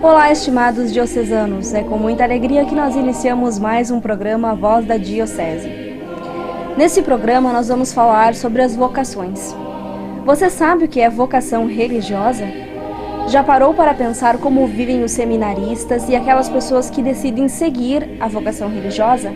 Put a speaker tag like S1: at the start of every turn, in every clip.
S1: Olá, estimados diocesanos, é com muita alegria que nós iniciamos mais um programa Voz da Diocese. Nesse programa nós vamos falar sobre as vocações. Você sabe o que é vocação religiosa? Já parou para pensar como vivem os seminaristas e aquelas pessoas que decidem seguir a vocação religiosa?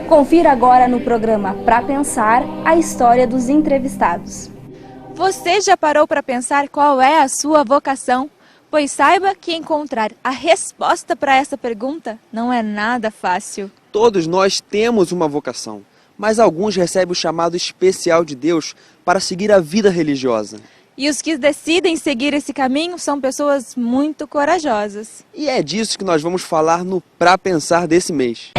S1: Confira agora no programa Pra Pensar a história dos entrevistados.
S2: Você já parou para pensar qual é a sua vocação? Pois saiba que encontrar a resposta para essa pergunta não é nada fácil.
S3: Todos nós temos uma vocação, mas alguns recebem o chamado especial de Deus para seguir a vida religiosa.
S2: E os que decidem seguir esse caminho são pessoas muito corajosas.
S3: E é disso que nós vamos falar no Pra Pensar desse mês.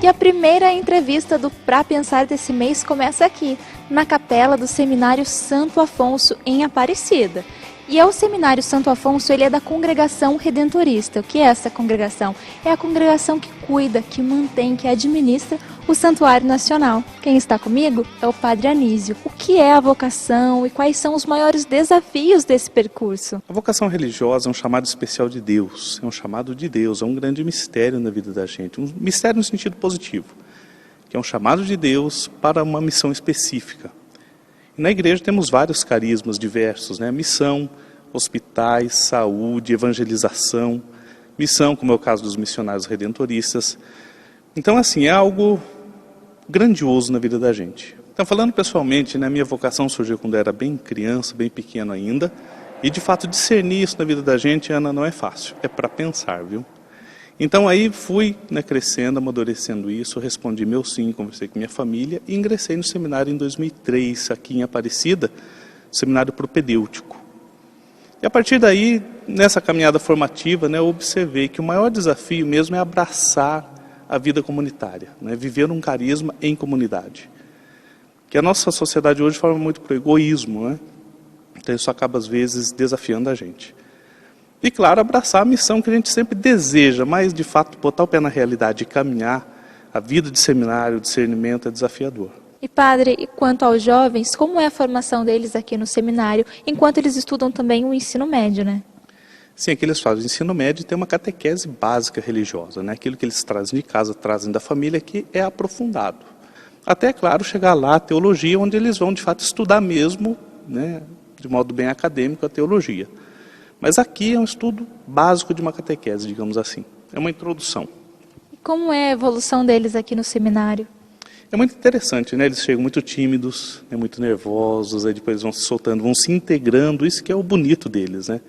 S2: E a primeira entrevista do Pra Pensar desse mês começa aqui, na capela do Seminário Santo Afonso, em Aparecida. E o Seminário Santo Afonso, ele é da Congregação Redentorista. O que é essa congregação? É a congregação que cuida, que mantém, que administra o Santuário Nacional. Quem está comigo é o Padre Anísio. O que é a vocação e quais são os maiores desafios desse percurso?
S4: A vocação religiosa é um chamado especial de Deus, é um chamado de Deus, é um grande mistério na vida da gente, um mistério no sentido positivo, que é um chamado de Deus para uma missão específica. E na igreja temos vários carismas diversos, né? Missão, hospitais, saúde, evangelização, missão, como é o caso dos missionários redentoristas. Então, assim, é algo grandioso na vida da gente. Então, falando pessoalmente, né, minha vocação surgiu quando eu era bem criança, bem pequeno ainda, e de fato discernir isso na vida da gente, Ana, não é fácil, é para pensar, viu? Então aí fui, né, crescendo, amadurecendo isso, respondi meu sim, conversei com minha família e ingressei no seminário em 2003, aqui em Aparecida, seminário propedêutico. E a partir daí, nessa caminhada formativa, né, eu observei que o maior desafio mesmo é abraçar a vida comunitária, né, viver um carisma em comunidade. Que a nossa sociedade hoje forma muito para o egoísmo, né? Então isso acaba às vezes desafiando a gente. E, claro, abraçar a missão que a gente sempre deseja, mas, de fato, botar o pé na realidade e caminhar, a vida de seminário, discernimento, é desafiador.
S2: E, padre, e quanto aos jovens, como é a formação deles aqui no seminário, enquanto eles estudam também o ensino médio, né?
S4: Sim, aqui eles fazem o ensino médio e tem uma catequese básica religiosa, né? Aquilo que eles trazem de casa, trazem da família, que é aprofundado. Até, claro, chegar lá a teologia, onde eles vão, de fato, estudar mesmo, né, de modo bem acadêmico, a teologia. Mas aqui é um estudo básico de uma catequese, digamos assim. É uma introdução.
S2: E como é a evolução deles aqui no seminário?
S4: É muito interessante, né? Eles chegam muito tímidos, né? Muito nervosos, aí depois vão se soltando, vão se integrando. Isso que é o bonito deles, né?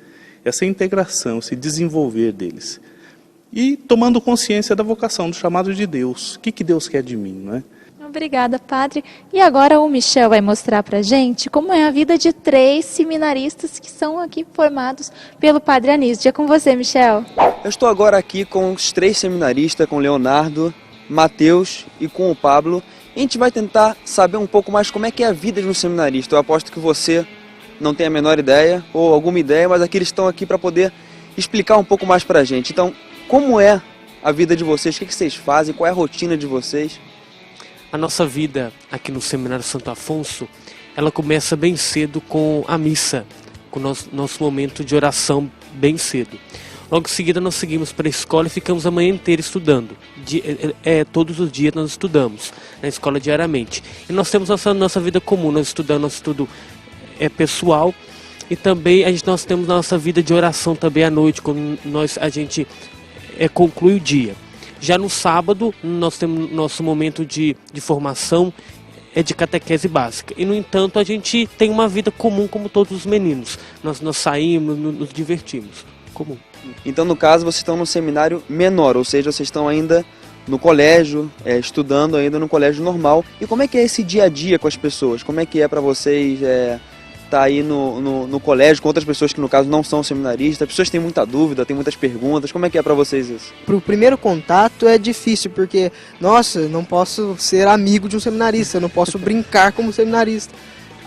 S4: Essa integração, esse desenvolver deles. E tomando consciência da vocação, do chamado de Deus. O que Deus quer de mim, não é?
S2: Obrigada, padre. E agora o Michel vai mostrar pra gente como é a vida de 3 seminaristas que são aqui formados pelo Padre Anísio. É com você, Michel.
S3: Eu estou agora aqui com os 3 seminaristas, com o Leonardo, Mateus e com o Pablo. E a gente vai tentar saber um pouco mais como é que é a vida de um seminarista. Eu aposto que você não tem a menor ideia, ou alguma ideia, mas aqui eles estão aqui para poder explicar um pouco mais pra gente. Então, como é a vida de vocês? O que vocês fazem? Qual é a rotina de vocês?
S5: A nossa vida aqui no Seminário Santo Afonso, ela começa bem cedo com a missa, com o nosso momento de oração bem cedo. Logo em seguida nós seguimos para a escola e ficamos a manhã inteira estudando. Todos os dias nós estudamos na escola diariamente. E nós temos nossa vida comum, nós estudamos, nosso estudo pessoal e também nós temos nossa vida de oração também à noite, quando a gente conclui o dia. Já no sábado, nós temos nosso momento de formação, de catequese básica. E, no entanto, a gente tem uma vida comum como todos os meninos. Nós saímos, nos divertimos. Comum.
S3: Então, no caso, vocês estão num seminário menor, ou seja, vocês estão ainda no colégio, estudando ainda no colégio normal. E como é que é esse dia a dia com as pessoas? Como é que é para vocês estar aí no colégio com outras pessoas que, no caso, não são seminaristas? As pessoas têm muita dúvida, têm muitas perguntas. Como é que é para vocês isso?
S6: Pro primeiro contato é difícil, porque, nossa, eu não posso ser amigo de um seminarista, eu não posso brincar como seminarista.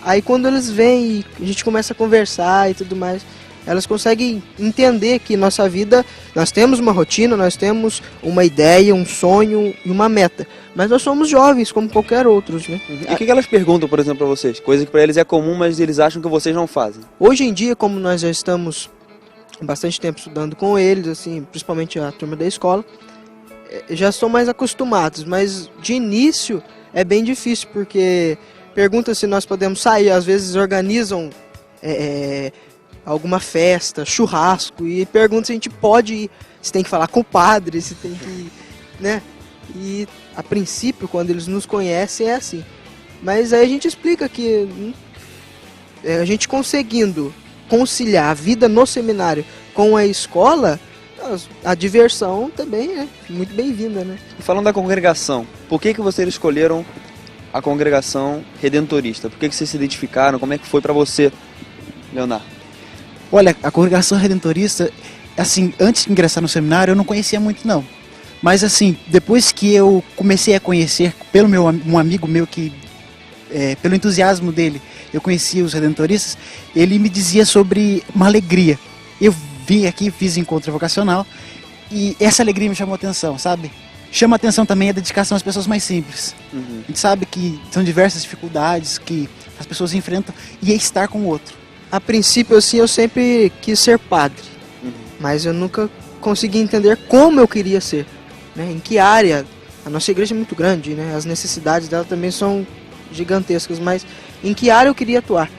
S6: Aí quando eles vêm e a gente começa a conversar e tudo mais, elas conseguem entender que nossa vida, nós temos uma rotina, nós temos uma ideia, um sonho e uma meta. Mas nós somos jovens como qualquer outros, né?
S3: E o que elas perguntam, por exemplo, para vocês? Coisa que para eles é comum, mas eles acham que vocês não fazem.
S6: Hoje em dia, como nós já estamos bastante tempo estudando com eles, assim, principalmente a turma da escola, já estão mais acostumados, mas de início é bem difícil, porque pergunta se nós podemos sair, às vezes organizam alguma festa, churrasco, e pergunta se a gente pode ir, se tem que falar com o padre, se tem que, né? E a princípio, quando eles nos conhecem, é assim. Mas aí a gente explica que a gente conseguindo conciliar a vida no seminário com a escola, a diversão também é muito bem-vinda, né?
S3: E falando da congregação, por que vocês escolheram a congregação redentorista? Por que vocês se identificaram? Como é que foi para você, Leonardo?
S7: Olha, a congregação redentorista, assim, antes de ingressar no seminário, eu não conhecia muito não. Mas assim, depois que eu comecei a conhecer, pelo um amigo meu que, pelo entusiasmo dele, eu conheci os redentoristas, ele me dizia sobre uma alegria. Eu vim aqui, fiz encontro vocacional e essa alegria me chamou a atenção, sabe? Chama a atenção também a dedicação às pessoas mais simples.
S3: Uhum.
S7: A gente sabe que são diversas dificuldades que as pessoas enfrentam e é estar com o outro.
S6: A princípio, assim, eu sempre quis ser padre, mas eu nunca consegui entender como eu queria ser, né? Em que área. A nossa igreja é muito grande, né? As necessidades dela também são gigantescas, mas em que área eu queria atuar.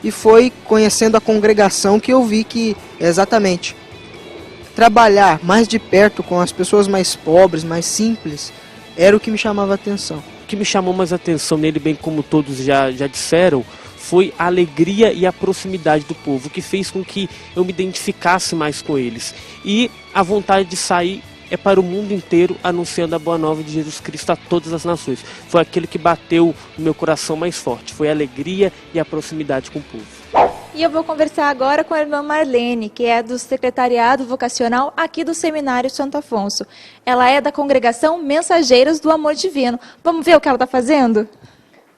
S6: E foi conhecendo a congregação que eu vi que, exatamente, trabalhar mais de perto com as pessoas mais pobres, mais simples, era o que me chamava a atenção.
S5: O que me chamou mais atenção nele, bem como todos já disseram, foi a alegria e a proximidade do povo, que fez com que eu me identificasse mais com eles. E a vontade de sair é para o mundo inteiro, anunciando a boa nova de Jesus Cristo a todas as nações. Foi aquilo que bateu no meu coração mais forte, foi a alegria e a proximidade com o povo.
S2: E eu vou conversar agora com a irmã Marlene, que é do secretariado vocacional aqui do Seminário Santo Afonso. Ela é da congregação Mensageiros do Amor Divino. Vamos ver o que ela está fazendo?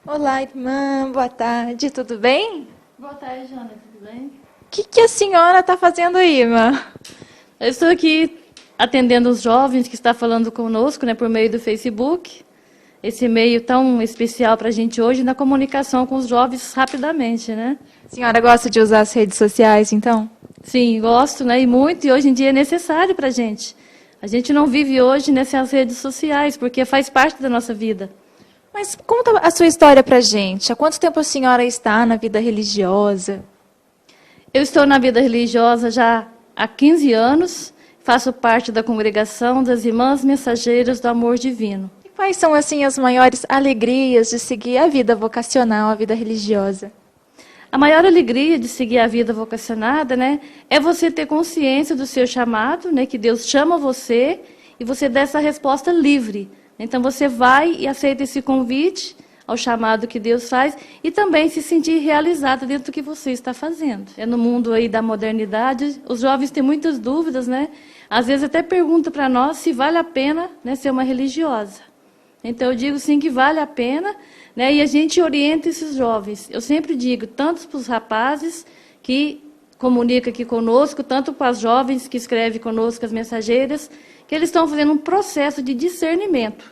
S2: Olá, irmã, boa tarde, tudo bem?
S8: Boa tarde, Ana, tudo bem?
S2: O que a senhora está fazendo aí, irmã?
S8: Eu estou aqui atendendo os jovens que estão falando conosco, né, por meio do Facebook. Esse meio tão especial para a gente hoje na comunicação com os jovens rapidamente, né?
S2: A senhora gosta de usar as redes sociais, então?
S8: Sim, gosto, né, e muito, e hoje em dia é necessário para a gente. A gente não vive hoje nessas redes sociais, porque faz parte da nossa vida.
S2: Mas conta a sua história para a gente. Há quanto tempo a senhora está na vida religiosa?
S8: Eu estou na vida religiosa já há 15 anos, faço parte da congregação das Irmãs Mensageiras do Amor Divino.
S2: E quais são, assim, as maiores alegrias de seguir a vida vocacional, a vida religiosa?
S8: A maior alegria de seguir a vida vocacionada, né, é você ter consciência do seu chamado, né, que Deus chama você e você dá essa resposta livre. Então você vai e aceita esse convite ao chamado que Deus faz e também se sentir realizada dentro do que você está fazendo. É no mundo aí da modernidade, os jovens têm muitas dúvidas, né? Às vezes até perguntam para nós se vale a pena, né, ser uma religiosa. Então eu digo sim que vale a pena, né? E a gente orienta esses jovens. Eu sempre digo, tanto para os rapazes que comunicam aqui conosco, tanto para as jovens que escrevem conosco, as mensageiras, que eles estão fazendo um processo de discernimento,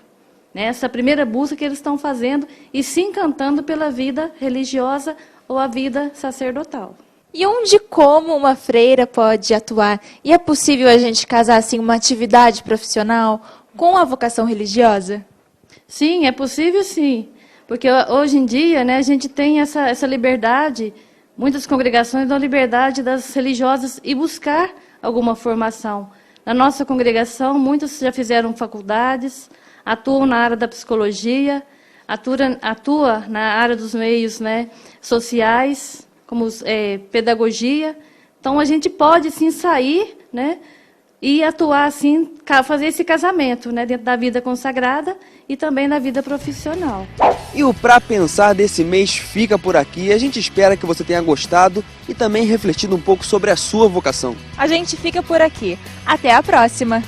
S8: né? Essa primeira busca que eles estão fazendo e se encantando pela vida religiosa ou a vida sacerdotal.
S2: E onde e como uma freira pode atuar? E é possível a gente casar assim uma atividade profissional com a vocação religiosa?
S8: Sim, é possível sim, porque hoje em dia, né, a gente tem essa liberdade, muitas congregações dão liberdade das religiosas e buscar alguma formação. Na nossa congregação, muitos já fizeram faculdades, atuam na área da psicologia, atua na área dos meios, né, sociais, como pedagogia. Então, a gente pode, sim, sair, né, e atuar, assim, fazer esse casamento, né, dentro da vida consagrada e também na vida profissional.
S3: E o Pra Pensar desse mês fica por aqui. A gente espera que você tenha gostado e também refletido um pouco sobre a sua vocação.
S2: A gente fica por aqui. Até a próxima!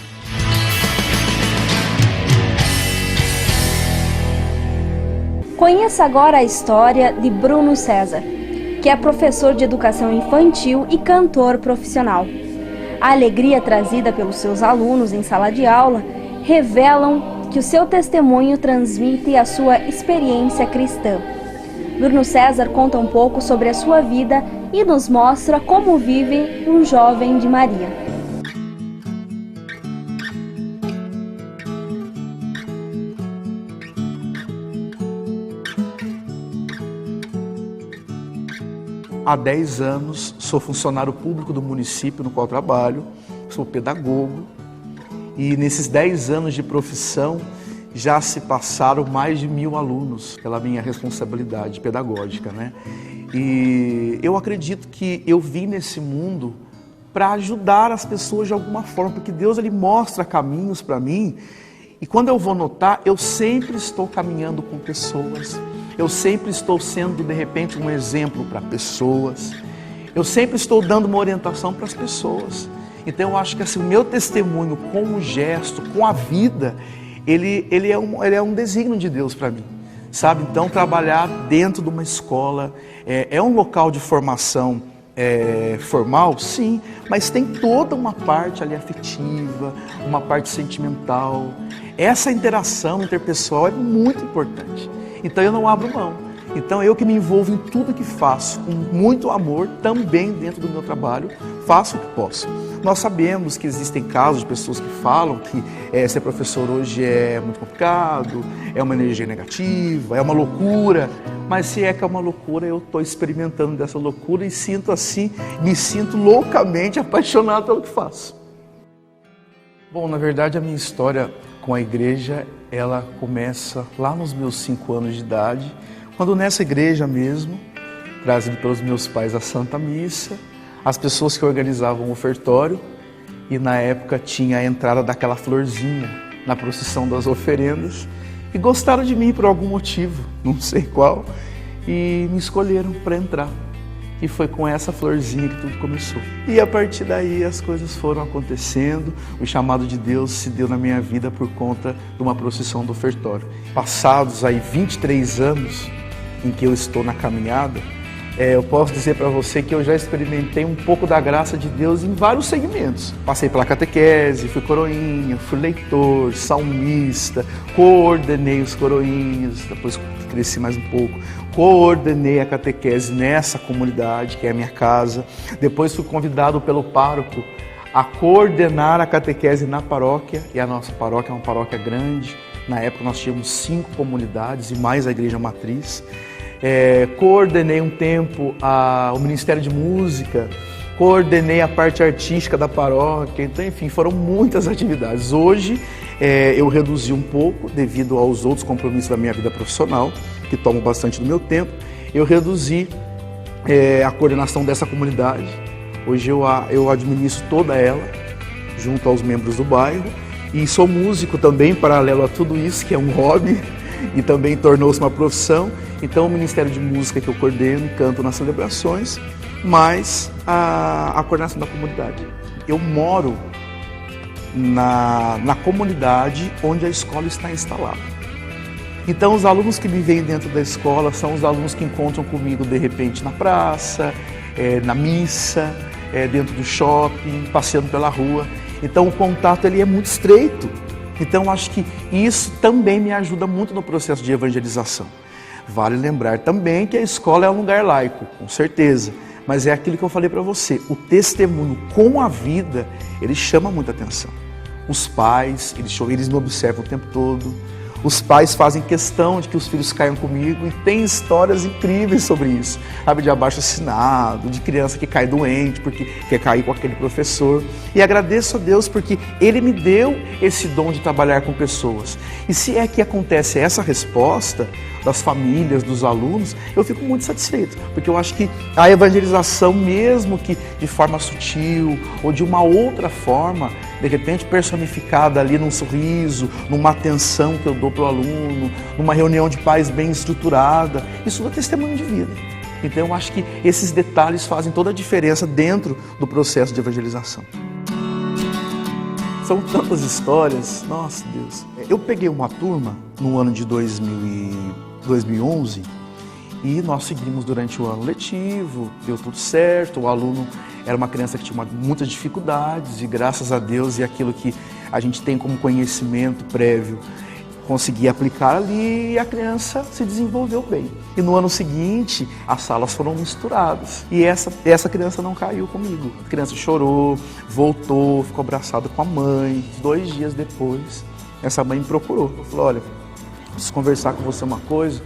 S1: Conheça agora a história de Bruno César, que é professor de educação infantil e cantor profissional. A alegria trazida pelos seus alunos em sala de aula revelam que o seu testemunho transmite a sua experiência cristã. Bruno César conta um pouco sobre a sua vida e nos mostra como vive um jovem de Maria.
S9: Há 10 anos sou funcionário público do município no qual trabalho, sou pedagogo e nesses 10 anos de profissão já se passaram mais de 1000 alunos pela minha responsabilidade pedagógica, né? E eu acredito que eu vim nesse mundo para ajudar as pessoas de alguma forma, porque Deus ele mostra caminhos para mim e quando eu vou notar, eu sempre estou caminhando com pessoas. Eu sempre estou sendo, de repente, um exemplo para pessoas. Eu sempre estou dando uma orientação para as pessoas. Então, eu acho que assim, o meu testemunho com o gesto, com a vida, ele é um desígnio de Deus para mim. Sabe? Então, trabalhar dentro de uma escola é um local de formação formal, sim, mas tem toda uma parte ali afetiva, uma parte sentimental. Essa interação interpessoal é muito importante. Então eu não abro mão. Então eu que me envolvo em tudo que faço, com muito amor, também dentro do meu trabalho, faço o que posso. Nós sabemos que existem casos de pessoas que falam que ser professor hoje é muito complicado, é uma energia negativa, é uma loucura. Mas se é que é uma loucura, eu estou experimentando dessa loucura e sinto assim, me sinto loucamente apaixonado pelo que faço. Bom, na verdade a minha história com a igreja, ela começa lá nos meus 5 anos de idade, quando nessa igreja mesmo, trazido pelos meus pais à Santa Missa, as pessoas que organizavam o ofertório, e na época tinha a entrada daquela florzinha na procissão das oferendas, e gostaram de mim por algum motivo, não sei qual, e me escolheram para entrar. E foi com essa florzinha que tudo começou. E a partir daí as coisas foram acontecendo, o chamado de Deus se deu na minha vida por conta de uma procissão do ofertório. Passados aí 23 anos em que eu estou na caminhada, eu posso dizer para você que eu já experimentei um pouco da graça de Deus em vários segmentos. Passei pela catequese, fui coroinha, fui leitor, salmista, coordenei os coroinhas, depois cresci mais um pouco, coordenei a catequese nessa comunidade, que é a minha casa. Depois fui convidado pelo pároco a coordenar a catequese na paróquia, e a nossa paróquia é uma paróquia grande. Na época nós tínhamos 5 comunidades e mais a igreja matriz. Coordenei um tempo o Ministério de Música, coordenei a parte artística da paróquia, então enfim, foram muitas atividades. Hoje eu reduzi um pouco devido aos outros compromissos da minha vida profissional, que tomam bastante do meu tempo. Eu reduzi a coordenação dessa comunidade. Hoje eu administro toda ela, junto aos membros do bairro, e sou músico também, paralelo a tudo isso, que é um hobby, e também tornou-se uma profissão. Então o Ministério de Música que eu coordeno, canto nas celebrações, mas a coordenação da comunidade. Eu moro na comunidade onde a escola está instalada. Então os alunos que me veem dentro da escola são os alunos que encontram comigo de repente na praça, na missa, dentro do shopping, passeando pela rua. Então o contato ele é muito estreito. Então acho que isso também me ajuda muito no processo de evangelização. Vale lembrar também que a escola é um lugar laico, com certeza. Mas é aquilo que eu falei para você, o testemunho com a vida, ele chama muita atenção. Os pais, eles me observam o tempo todo. Os pais fazem questão de que os filhos caiam comigo e tem histórias incríveis sobre isso. Sabe, de abaixo-assinado, de criança que cai doente porque quer cair com aquele professor. E agradeço a Deus porque Ele me deu esse dom de trabalhar com pessoas. E se é que acontece essa resposta das famílias, dos alunos, eu fico muito satisfeito. Porque eu acho que a evangelização, mesmo que de forma sutil ou de uma outra forma, de repente personificada ali num sorriso, numa atenção que eu dou para o aluno, numa reunião de pais bem estruturada, isso é testemunho de vida. Então eu acho que esses detalhes fazem toda a diferença dentro do processo de evangelização. São tantas histórias, nossa Deus. Eu peguei uma turma no ano de 2011 E nós seguimos durante o ano letivo, deu tudo certo, o aluno era uma criança que tinha muitas dificuldades e graças a Deus e aquilo que a gente tem como conhecimento prévio, consegui aplicar ali e a criança se desenvolveu bem. E no ano seguinte, as salas foram misturadas e essa criança não caiu comigo. A criança chorou, voltou, ficou abraçada com a mãe. 2 dias depois, essa mãe me procurou. Falou, olha, preciso conversar com você uma coisa,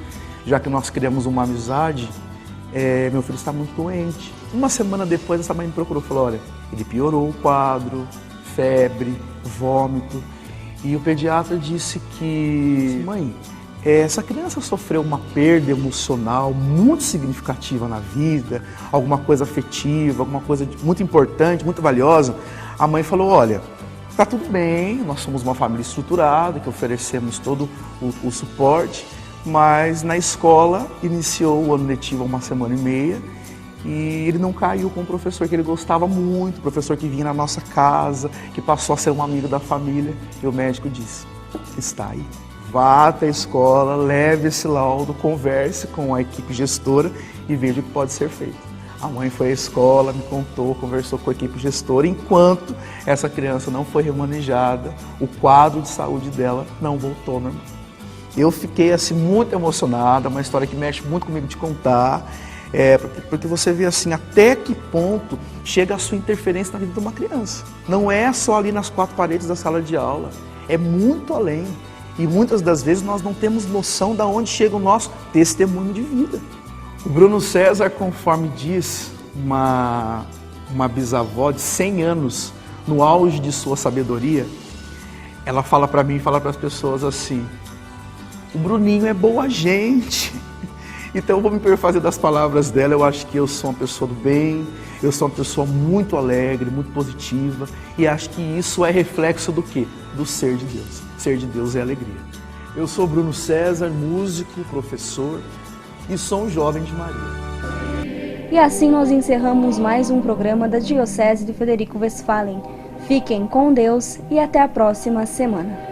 S9: já que nós criamos uma amizade, meu filho está muito doente. Uma semana depois, essa mãe me procurou e falou, olha, ele piorou o quadro, febre, vômito. E o pediatra disse que, mãe, essa criança sofreu uma perda emocional muito significativa na vida, alguma coisa afetiva, alguma coisa muito importante, muito valiosa. A mãe falou, olha, tá tudo bem, nós somos uma família estruturada, que oferecemos todo o suporte, mas na escola iniciou o ano letivo há 1 semana e meia e ele não caiu com um professor que ele gostava muito, professor que vinha na nossa casa, que passou a ser um amigo da família. E o médico disse, está aí, vá até a escola, leve esse laudo, converse com a equipe gestora e veja o que pode ser feito. A mãe foi à escola, me contou, conversou com a equipe gestora, enquanto essa criança não foi remanejada, o quadro de saúde dela não voltou normal. Eu fiquei assim muito emocionado, é uma história que mexe muito comigo de contar, porque você vê assim até que ponto chega a sua interferência na vida de uma criança. Não é só ali nas 4 paredes da sala de aula, é muito além. E muitas das vezes nós não temos noção de onde chega o nosso testemunho de vida. O Bruno César, conforme diz uma bisavó de 100 anos, no auge de sua sabedoria, ela fala para mim e fala para as pessoas assim, o Bruninho é boa gente. Então eu vou me perfazer das palavras dela, eu acho que eu sou uma pessoa do bem, eu sou uma pessoa muito alegre, muito positiva, e acho que isso é reflexo do quê? Do ser de Deus. Ser de Deus é alegria. Eu sou Bruno César, músico, professor, e sou um jovem de Maria.
S1: E assim nós encerramos mais um programa da Diocese de Frederico Westphalen. Fiquem com Deus e até a próxima semana.